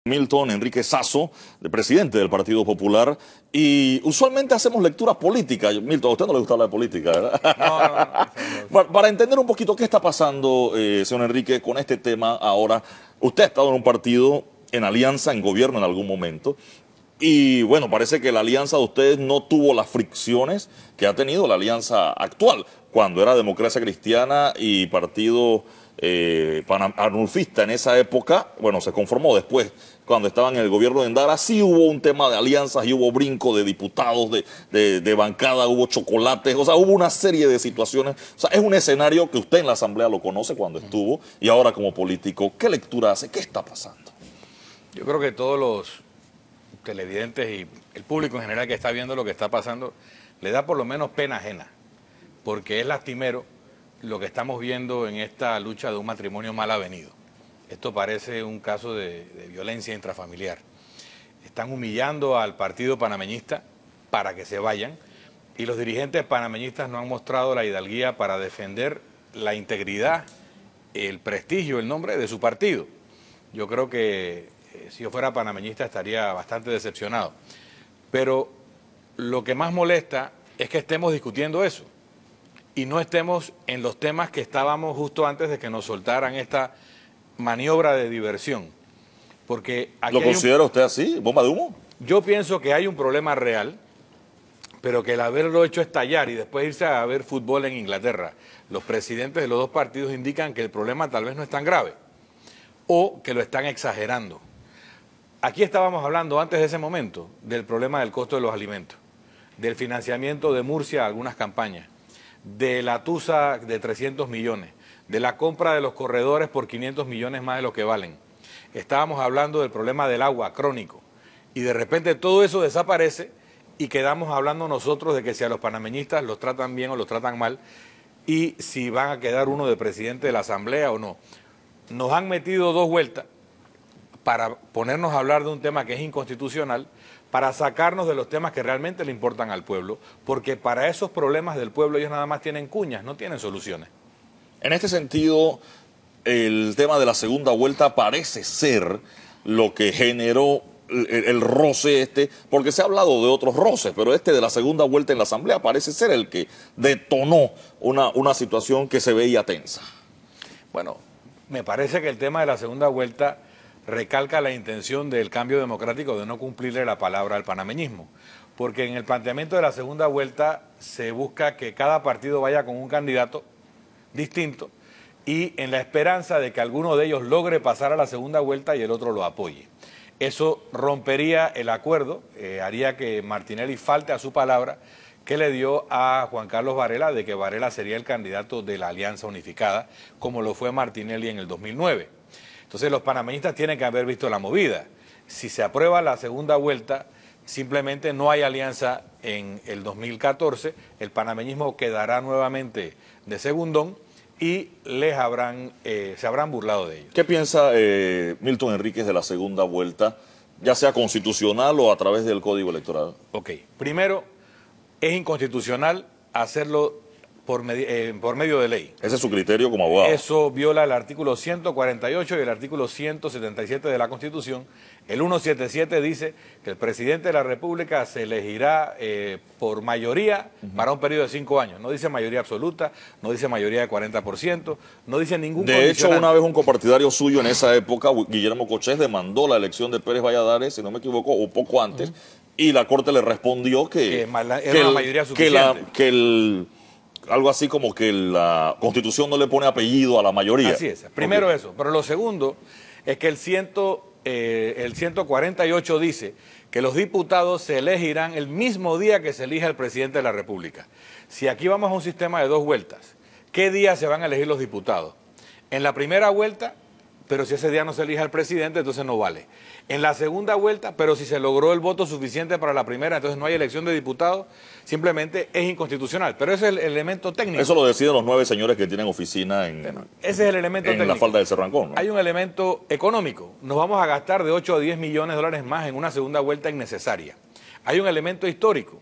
Milton Enrique Sasso, el presidente del Partido Popular, y usualmente hacemos lecturas políticas. Milton, a usted no le gusta hablar de política, ¿verdad? No. Para entender un poquito qué está pasando, señor Enrique, con este tema ahora. Usted ha estado en un partido en alianza, en gobierno en algún momento, y bueno, parece que la alianza de ustedes no tuvo las fricciones que ha tenido la alianza actual, cuando era Democracia Cristiana y Partido Arnulfista en esa época. Bueno, se conformó después, cuando estaban en el gobierno de Endara. Sí hubo un tema de alianzas y hubo brinco de diputados, de bancada, hubo chocolates, o sea, hubo una serie de situaciones. O sea, es un escenario que usted en la Asamblea lo conoce cuando estuvo, y ahora como político, ¿qué lectura hace? ¿Qué está pasando? Yo creo que todos los televidentes y el público en general que está viendo lo que está pasando, le da por lo menos pena ajena, porque es lastimero lo que estamos viendo en esta lucha de un matrimonio mal avenido. Esto parece un caso de violencia intrafamiliar. Están humillando al partido panameñista para que se vayan, y los dirigentes panameñistas no han mostrado la hidalguía para defender la integridad, el prestigio, el nombre de su partido. Yo creo que si yo fuera panameñista estaría bastante decepcionado. Pero lo que más molesta es que estemos discutiendo eso y no estemos en los temas que estábamos justo antes de que nos soltaran esta maniobra de diversión. Porque aquí ¿lo considera usted así? ¿Bomba de humo? Yo pienso que hay un problema real, pero que el haberlo hecho estallar y después irse a ver fútbol en Inglaterra, los presidentes de los dos partidos indican que el problema tal vez no es tan grave o que lo están exagerando. Aquí estábamos hablando antes de ese momento del problema del costo de los alimentos, del financiamiento de Murcia a algunas campañas, de la TUSA de 300 millones, de la compra de los corredores por 500 millones más de lo que valen. Estábamos hablando del problema del agua crónico y de repente todo eso desaparece y quedamos hablando nosotros de que si a los panameñistas los tratan bien o los tratan mal y si van a quedar uno de presidente de la Asamblea o no. Nos han metido dos vueltas para ponernos a hablar de un tema que es inconstitucional, para sacarnos de los temas que realmente le importan al pueblo, porque para esos problemas del pueblo ellos nada más tienen cuñas, no tienen soluciones. En este sentido, el tema de la segunda vuelta parece ser lo que generó el roce porque se ha hablado de otros roces, pero este de la segunda vuelta en la Asamblea parece ser el que detonó una situación que se veía tensa. Bueno, me parece que el tema de la segunda vuelta recalca la intención del cambio democrático de no cumplirle la palabra al panameñismo, porque en el planteamiento de la segunda vuelta se busca que cada partido vaya con un candidato distinto y en la esperanza de que alguno de ellos logre pasar a la segunda vuelta y el otro lo apoye. Eso rompería el acuerdo, haría que Martinelli falte a su palabra que le dio a Juan Carlos Varela de que Varela sería el candidato de la Alianza Unificada, como lo fue Martinelli en el 2009. Entonces los panameñistas tienen que haber visto la movida. Si se aprueba la segunda vuelta, simplemente no hay alianza en el 2014, el panameñismo quedará nuevamente de segundón y se habrán burlado de ellos. ¿Qué piensa Milton Enríquez de la segunda vuelta, ya sea constitucional o a través del Código Electoral? Ok, primero, es inconstitucional hacerlo por medio de ley. Ese es su criterio como abogado. Eso viola el artículo 148 y el artículo 177 de la Constitución. El 177 dice que el presidente de la República se elegirá por mayoría para un periodo de 5 años. No dice mayoría absoluta, no dice mayoría de 40%, no dice ningún De hecho, una vez un copartidario suyo en esa época, Guillermo Cochés, demandó la elección de Pérez Valladares, si no me equivoco, o poco antes, y la Corte le respondió que era una mayoría suficiente. Algo así como que la Constitución no le pone apellido a la mayoría. Así es. Primero eso. Pero lo segundo es que el 148 dice que los diputados se elegirán el mismo día que se elija el presidente de la República. Si aquí vamos a un sistema de dos vueltas, ¿qué día se van a elegir los diputados? En la primera vuelta, pero si ese día no se elija el presidente, entonces no vale. En la segunda vuelta, pero si se logró el voto suficiente para la primera, entonces no hay elección de diputados, simplemente es inconstitucional. Pero ese es el elemento técnico. Eso lo deciden los 9 señores que tienen oficina ese es el elemento técnico. La falda del Cerrancón, ¿no? Hay un elemento económico. Nos vamos a gastar de 8 a 10 millones de dólares más en una segunda vuelta innecesaria. Hay un elemento histórico.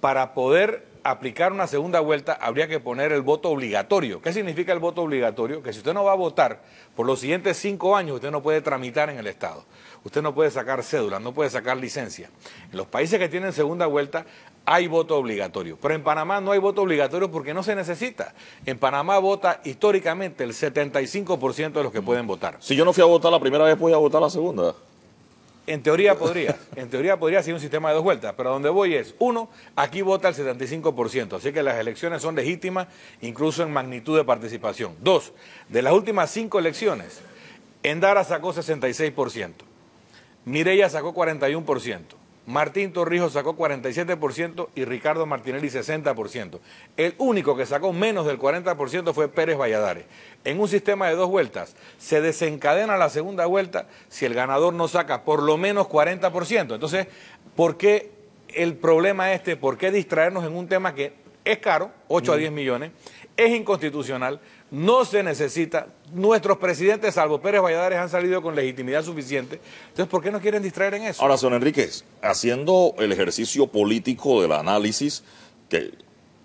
Para poder aplicar una segunda vuelta habría que poner el voto obligatorio. ¿Qué significa el voto obligatorio? Que si usted no va a votar por los siguientes 5 años, usted no puede tramitar en el Estado. usted no puede sacar cédula, no puede sacar licencia. En los países que tienen segunda vuelta hay voto obligatorio, pero en Panamá no hay voto obligatorio porque no se necesita. En Panamá vota históricamente el 75% de los que pueden votar. Si yo no fui a votar la primera vez, voy a votar la segunda. En teoría podría ser un sistema de dos vueltas, pero a donde voy es, uno, aquí vota el 75%, así que las elecciones son legítimas, incluso en magnitud de participación. Dos, de las últimas 5 elecciones, Endara sacó 66%, Mireya sacó 41%, Martín Torrijos sacó 47% y Ricardo Martinelli 60%. El único que sacó menos del 40% fue Pérez Valladares. En un sistema de dos vueltas, se desencadena la segunda vuelta si el ganador no saca por lo menos 40%. Entonces, ¿por qué el problema este? ¿Por qué distraernos en un tema que es caro, 8 a 10 millones, es inconstitucional, no se necesita? Nuestros presidentes, salvo Pérez Valladares, han salido con legitimidad suficiente. Entonces, ¿por qué nos quieren distraer en eso? Ahora, señor Enríquez, haciendo el ejercicio político del análisis, que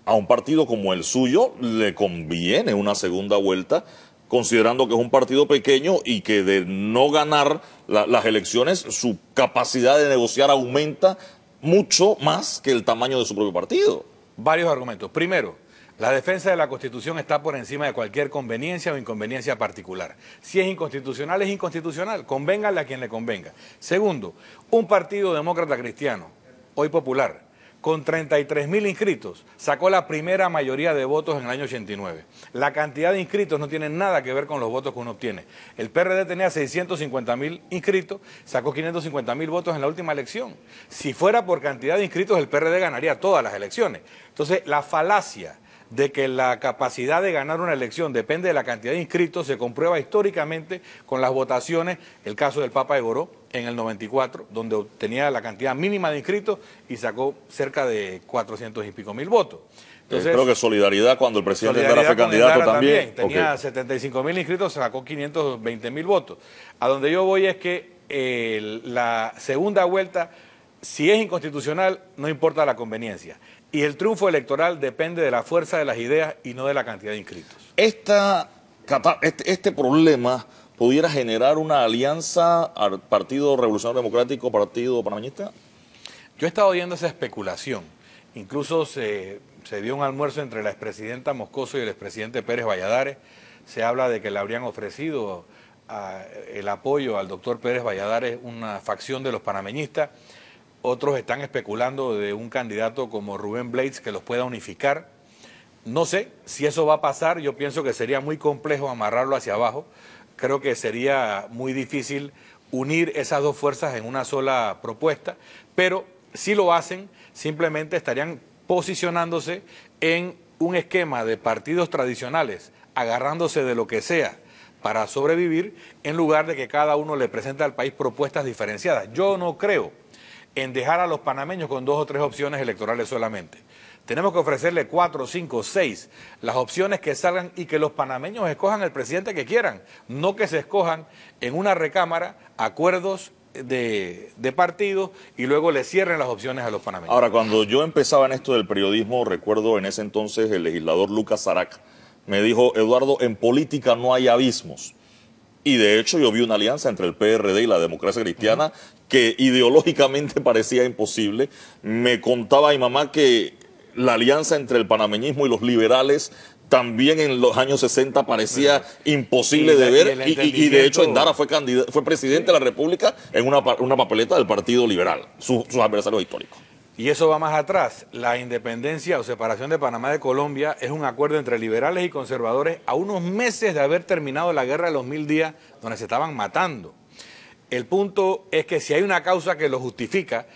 a un partido como el suyo le conviene una segunda vuelta, considerando que es un partido pequeño y que de no ganar las elecciones, su capacidad de negociar aumenta mucho más que el tamaño de su propio partido. Varios argumentos. Primero, la defensa de la Constitución está por encima de cualquier conveniencia o inconveniencia particular. Si es inconstitucional, es inconstitucional. Convéngale a quien le convenga. Segundo, un partido demócrata cristiano, hoy popular, con 33.000 inscritos, sacó la primera mayoría de votos en el año 89. La cantidad de inscritos no tiene nada que ver con los votos que uno obtiene. El PRD tenía 650.000 inscritos, sacó 550.000 votos en la última elección. Si fuera por cantidad de inscritos, el PRD ganaría todas las elecciones. Entonces, la falacia de que la capacidad de ganar una elección depende de la cantidad de inscritos se comprueba históricamente con las votaciones, el caso del Papa de Goró en el 94, donde obtenía la cantidad mínima de inscritos y sacó cerca de 400 y pico mil votos. Entonces, creo que Solidaridad, cuando el presidente Endara fue candidato también. Tenía 75.000 inscritos, sacó 520.000 votos. A donde yo voy es que la segunda vuelta, si es inconstitucional, no importa la conveniencia. Y el triunfo electoral depende de la fuerza de las ideas y no de la cantidad de inscritos. Este problema pudiera generar una alianza al Partido Revolucionario Democrático, Partido Panameñista. Yo he estado oyendo esa especulación. Incluso se dio un almuerzo entre la expresidenta Moscoso y el expresidente Pérez Valladares. Se habla de que le habrían ofrecido el apoyo al doctor Pérez Valladares una facción de los panameñistas. Otros están especulando de un candidato como Rubén Blades que los pueda unificar. No sé si eso va a pasar, yo pienso que sería muy complejo amarrarlo hacia abajo. Creo que sería muy difícil unir esas dos fuerzas en una sola propuesta, pero si lo hacen, simplemente estarían posicionándose en un esquema de partidos tradicionales, agarrándose de lo que sea para sobrevivir, en lugar de que cada uno le presente al país propuestas diferenciadas. Yo no creo en dejar a los panameños con 2 o 3 opciones electorales solamente. Tenemos que ofrecerle 4, 5, 6 las opciones que salgan y que los panameños escojan el presidente que quieran, no que se escojan en una recámara acuerdos de partidos y luego le cierren las opciones a los panameños. Ahora, cuando yo empezaba en esto del periodismo, recuerdo en ese entonces el legislador Lucas Sarac me dijo: Eduardo, en política no hay abismos. Y de hecho yo vi una alianza entre el PRD y la Democracia Cristiana que ideológicamente parecía imposible. Me contaba mi mamá que la alianza entre el panameñismo y los liberales también en los años 60 parecía imposible de ver. Y de hecho Endara fue presidente de la República en una papeleta del Partido Liberal, sus adversarios históricos. Y eso va más atrás. La independencia o separación de Panamá de Colombia es un acuerdo entre liberales y conservadores a unos meses de haber terminado la guerra de los 1000 días, donde se estaban matando. El punto es que si hay una causa que lo justifica,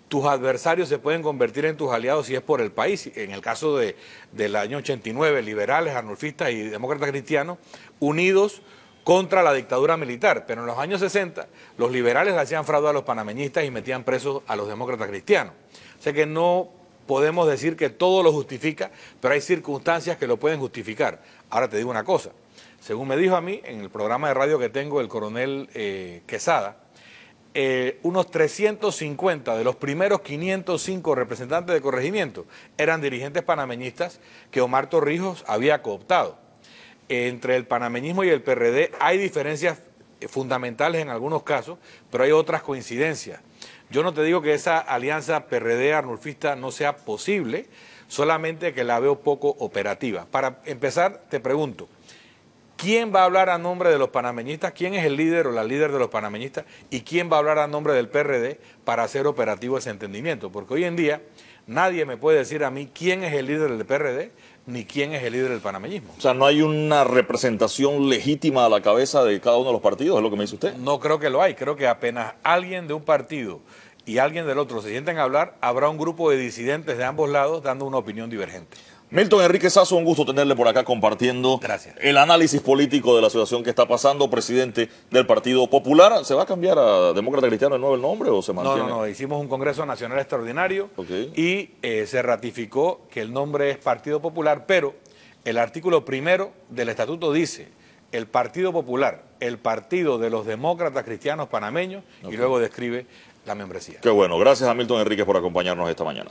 tus adversarios se pueden convertir en tus aliados si es por el país. En el caso del año 89, liberales, arnulfistas y demócratas cristianos unidos contra la dictadura militar. Pero en los años 60, los liberales le hacían fraude a los panameñistas y metían presos a los demócratas cristianos. O sea que no podemos decir que todo lo justifica, pero hay circunstancias que lo pueden justificar. Ahora te digo una cosa. Según me dijo a mí, en el programa de radio que tengo, el coronel Quesada, unos 350 de los primeros 505 representantes de corregimiento eran dirigentes panameñistas que Omar Torrijos había cooptado. Entre el panameñismo y el PRD hay diferencias fundamentales en algunos casos, pero hay otras coincidencias. Yo no te digo que esa alianza PRD-arnulfista no sea posible, solamente que la veo poco operativa. Para empezar, te pregunto, ¿quién va a hablar a nombre de los panameñistas? ¿Quién es el líder o la líder de los panameñistas? ¿Y quién va a hablar a nombre del PRD para hacer operativo ese entendimiento? Porque hoy en día nadie me puede decir a mí quién es el líder del PRD ni quién es el líder del panameñismo. O sea, no hay una representación legítima a la cabeza de cada uno de los partidos, es lo que me dice usted. No creo que lo hay. Creo que apenas alguien de un partido y alguien del otro se sienten a hablar, habrá un grupo de disidentes de ambos lados dando una opinión divergente. Milton Enrique Sazo, un gusto tenerle por acá compartiendo Gracias. El análisis político de la situación que está pasando, presidente del Partido Popular. ¿Se va a cambiar a Demócrata Cristiano de nuevo el nombre o se mantiene? No, hicimos un Congreso Nacional Extraordinario Okay. y se ratificó que el nombre es Partido Popular, pero el artículo 1 del estatuto dice el Partido Popular, el partido de los demócratas cristianos panameños, y luego describe la membresía. Qué bueno, gracias a Milton Enríquez por acompañarnos esta mañana.